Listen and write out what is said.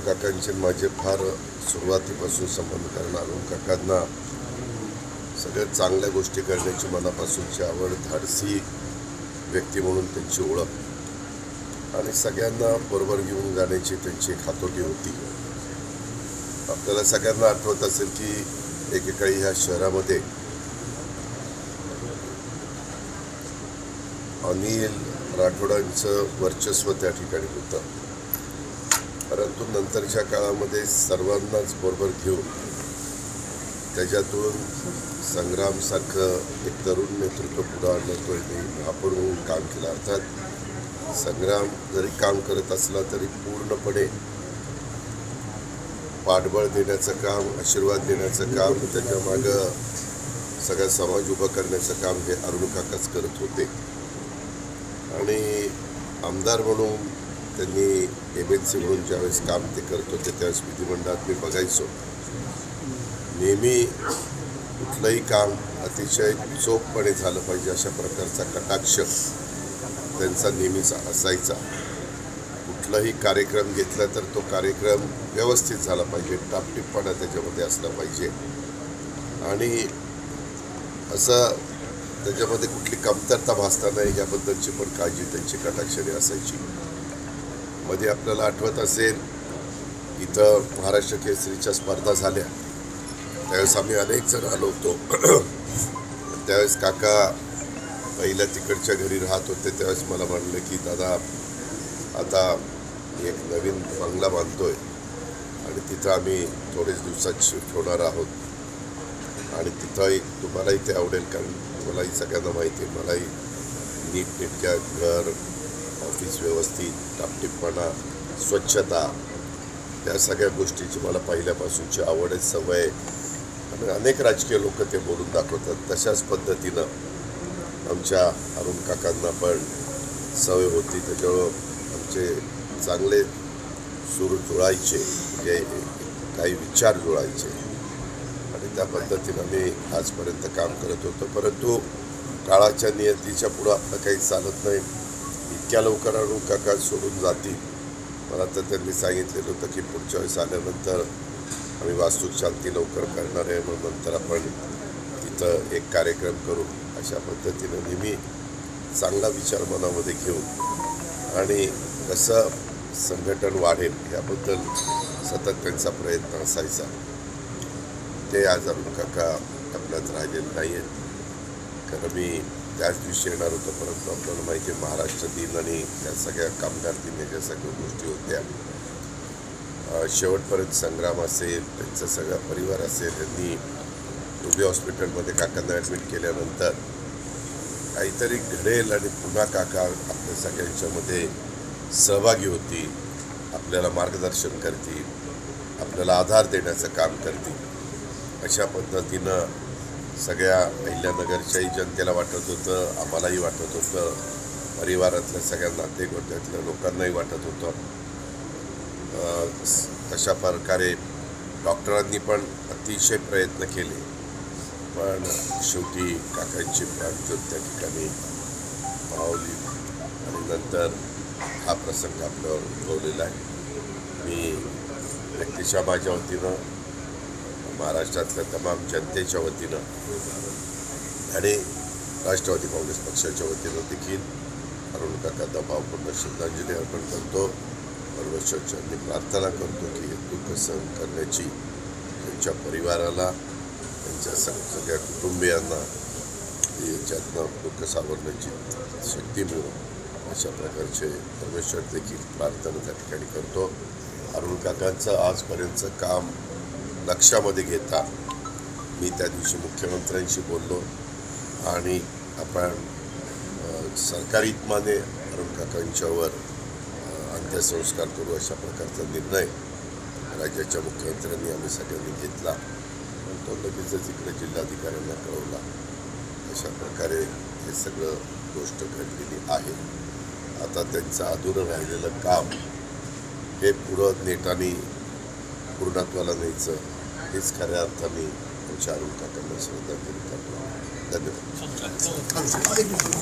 काकांचे माझे फार सुरुवातीपासून संबंध, कारण अरुण काकांना सगळ्यात चांगल्या गोष्टी करण्याची मनापासूनची आवड, धाडसी व्यक्ती म्हणून त्यांची ओळख आणि सगळ्यांना बरोबर घेऊन जाण्याची त्यांची एक हातोटी होती. आपल्याला सगळ्यांना आठवत असेल की एकेकाळी ह्या शहरामध्ये अनिल राठोडांचं वर्चस्व त्या ठिकाणी होतं, परंतु नंतरच्या काळामध्ये सर्वांनाच बरोबर घेऊन त्याच्यातून संग्रामसारखं एक तरुण नेतृत्व पुढे आणतो आपण म्हणून काम केलं. अर्थात संग्राम जरी काम करत असला तरी पूर्णपणे पाठबळ देण्याचं काम, आशीर्वाद देण्याचं काम, त्याच्या मागं सगळा समाज उभा करण्याचं काम हे अरुण काकाच करत होते. आणि आमदार म्हणून त्यांनी MLC म्हणून ज्यावेळेस काम ते करत होते त्यावेळेस विधिमंडळात मी बघायचो, नेहमी कुठलंही काम अतिशय चोखपणे झालं पाहिजे अशा प्रकारचा कटाक्ष त्यांचा नेहमीच असायचा. कुठलाही कार्यक्रम घेतला तर तो कार्यक्रम व्यवस्थित झाला पाहिजे, टापटीपणा त्याच्यामध्ये असला पाहिजे आणि असं त्याच्यामध्ये कुठली कमतरता भासता नाही याबद्दलची पण काळजी त्यांची कटाक्षाने असायची. मध्ये आपल्याला आठवत असेल इथं महाराष्ट्र केसरीच्या स्पर्धा झाल्या, त्यावेळेस आम्ही अनेक जण आलो होतो. त्यावेळेस काका पहिल्या तिकडच्या घरी राहत होते. त्यावेळेस मला म्हणलं की दादा आता एक नवीन बंगला बांधतोय आणि तिथं आम्ही थोडेच दिवसात शिफ्ट होणार आहोत आणि तिथं एक तुम्हालाही ते आवडेल, कारण मलाही सगळ्यांना माहिती आहे, मलाही नीटनेटक्या घर, ऑफिस व्यवस्थित, टापटीपणा, स्वच्छता, त्या सगळ्या गोष्टीची मला पहिल्यापासूनची आवड आहे, सवय आणि अनेक राजकीय लोक ते बोलून दाखवतात. तशाच पद्धतीनं आमच्या अरुण काकांना पण सवय होती. त्याच्यामुळं आमचे चांगले सूर जुळायचे, म्हणजे काही विचार जुळायचे आणि त्या पद्धतीनं मी आजपर्यंत काम करत होतो. परंतु काळाच्या नियतीच्या पुढं आपलं काही चालत नाही. इतक्या लवकर अरुण काका सोडून जातील. मला तर त्यांनी सांगितलेलं होतं की पुढच्या वेळेस आल्यानंतर आम्ही वास्तू शांती लवकर करणार आहे, मग नंतर आपण तिथं एक कार्यक्रम करू. अशा पद्धतीनं नेहमी चांगला विचार मनामध्ये घेऊन आणि कसं संघटन वाढेल याबद्दल सतत त्यांचा प्रयत्न असायचा. ते आज अरुण काका आपल्यात राहिलेले नाही आहेत, कारण मी त्याच दिवशी येणार होतो, परंतु आपल्याला माहिती आहे महाराष्ट्र दिन आणि त्या सगळ्या कामगार दिन ज्या सगळ्या गोष्टी होत्या, शेवटपर्यंत संग्राम असेल, त्यांचा सगळा परिवार असेल, त्यांनी रुबी हॉस्पिटलमध्ये काकांना ॲडमिट केल्यानंतर काहीतरी घडेल आणि पुन्हा काका आपल्या सगळ्यांच्यामध्ये सहभागी होतील, आपल्याला मार्गदर्शन करतील, आपल्याला आधार देण्याचं काम करतील. अशा पद्धतीनं सगळ्या अहिल्यानगरच्याही जनतेला वाटत होतं, आम्हालाही वाटत होतं, परिवारातल्या सगळ्या नातेगोत्यातल्या लोकांनाही वाटत होतं. तशा प्रकारे डॉक्टरांनी पण अतिशय प्रयत्न केले, पण शेवटी काकांची प्राणज्योत त्या ठिकाणी मावली आणि नंतर हा प्रसंग आपल्यावर उद्भवलेला आहे. मी व्यक्तिशः माझ्या वतीनं, महाराष्ट्रातल्या तमाम जनतेच्या वतीनं आणि राष्ट्रवादी काँग्रेस पक्षाच्या वतीनं देखील अरुण काकांना भावपूर्ण श्रद्धांजली अर्पण करतो. परमेश्वरांनी प्रार्थना करतो की हे दुःख सहन करण्याची त्यांच्या परिवाराला, त्यांच्या सगळ्या कुटुंबियांना याच्यातनं दुःख सावरण्याची शक्ती मिळो अशा प्रकारचे परमेश्वर देखील प्रार्थना त्या ठिकाणी करतो. अरुण काकांचं आजपर्यंतचं काम लक्षामध्ये घेता मी त्या दिवशी मुख्यमंत्र्यांशी बोललो आणि आपण सरकारी इतमाने अरुण काकांच्यावर अंत्यसंस्कार करू अशा प्रकारचा निर्णय राज्याच्या मुख्यमंत्र्यांनी आम्ही सगळ्यांनी घेतला. पण तो लगेचच इकडे जिल्हाधिकाऱ्यांना कळवला. अशा प्रकारे हे सगळं गोष्ट घडलेली आहे. आता त्यांचं अधुरं राहिलेलं काम हे पुढं नेटाने पूर्णत्वाला न्यायचं हेच खऱ्या अर्थाने आमच्या अरुण काकांना श्रद्धांजली करतो. धन्यवाद.